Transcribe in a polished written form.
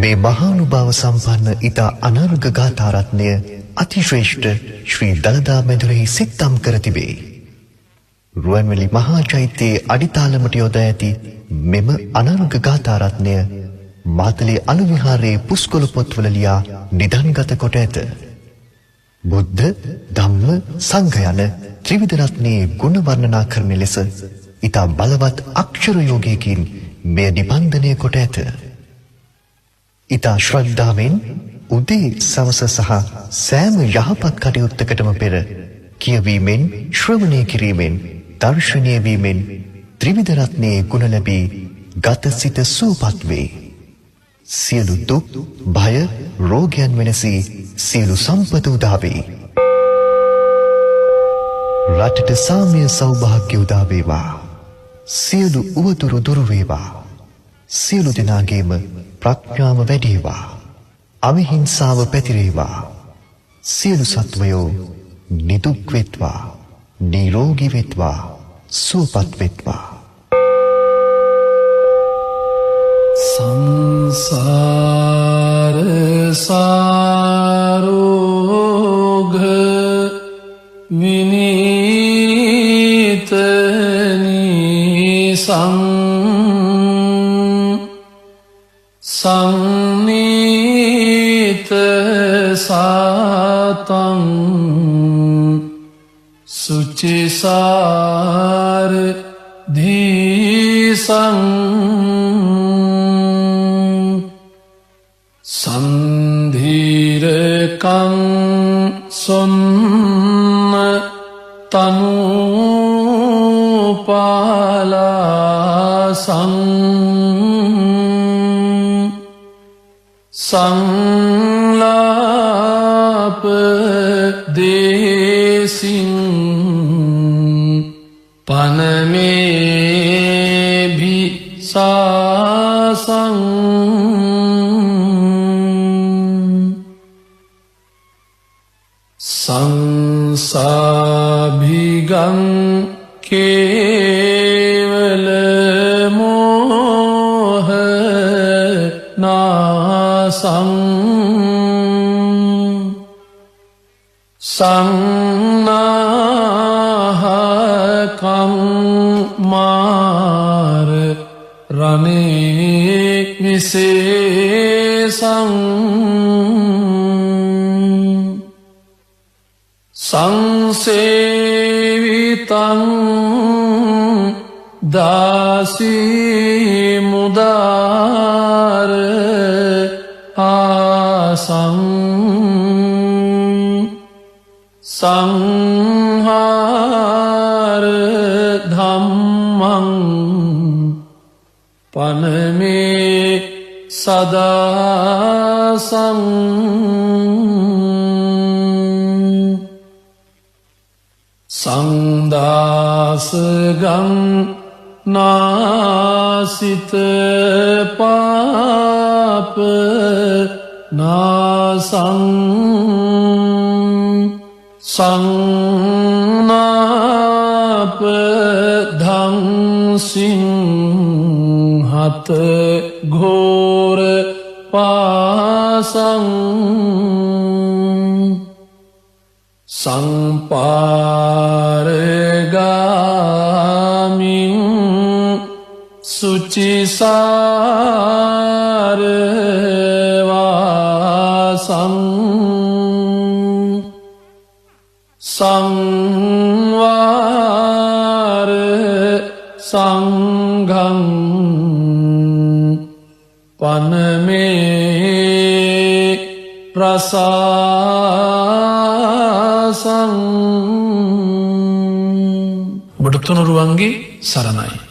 මේ මහානුභාව සම්පන්න ඉතා අනර්ඝ ගාථාරත්නය අතිශ්‍රේෂ්ඨ ශ්‍රී දළදා මැදුරෙහි සිත්තම් කර තිබේ. රුවන්වැලි මහා චෛත්‍යයේ අඩිතාලමට යොදා ඇති මෙම අනර්ඝ ගාථාරත්නය මාතලේ අලු විහාරයේ පුස්කොළ පොත්වල ලියා නිධන්ගත කොට ඇත. බුද්ධ, ධම්ම, සංඝ යන ත්‍රිවිධ රත්නයේ ගුණ වර්ණනා කරන ලෙස ඉතා බලවත් අක්ෂර යෝගයකින් මෙය නිබන්ධනය කොට ඇත. ඉතා ශ්‍රද්ධාවෙන් උදේ සවස සහ සෑම යහපත් කටයුත්තකටම පෙර කියවීමෙන් ශ්‍රවණය කිරීමෙන් දර්ශනය වීමෙන් ත්‍රිවිධ රත්නයේ ගුණ ලැබී ගත සිත සුවපත් වේ. සියලු දුක් භය රෝගයන් වෙනසී සියලු සම්පත උදා වේ. රටට සාමය සෞභාග්‍ය උදා වේවා. සියලු උවදුරු දුරු වේවා. සියලු දෙනාගේම ප්‍රඥාව වැඩේවා. අවිහිංසාව පැතිරේවා. සියලු සත්වයෝ නිදුක් වෙත්වා. නිරෝගී වෙත්වා. සුවපත් වෙත්වා. සංසාර සාරෝග විනීතනි සංනීත සාතං සුචිසාර ධීසං සන්ධීරකං සොන්න තනුපාලාසං සංලාප දේසින් පනමේභි සාසං සංසාභිගං කේවල මෝහ නාසං සංනාහකං මාර රනේ විශේෂං සංසේවිතං දාසී මුදාර ආසං සංහාර ධම්මං පනමේ සදාසං සංදාසගං නාසිත පාප නාසං සංනාප ධංසිං හත ඝෝර පාසං සංපාරගාමින් සුචිසාරවාසං සංවාර සංඝං පනමේ ප්‍රසාසං. ඔබට තුනුරුවන්ගේ සරණයි.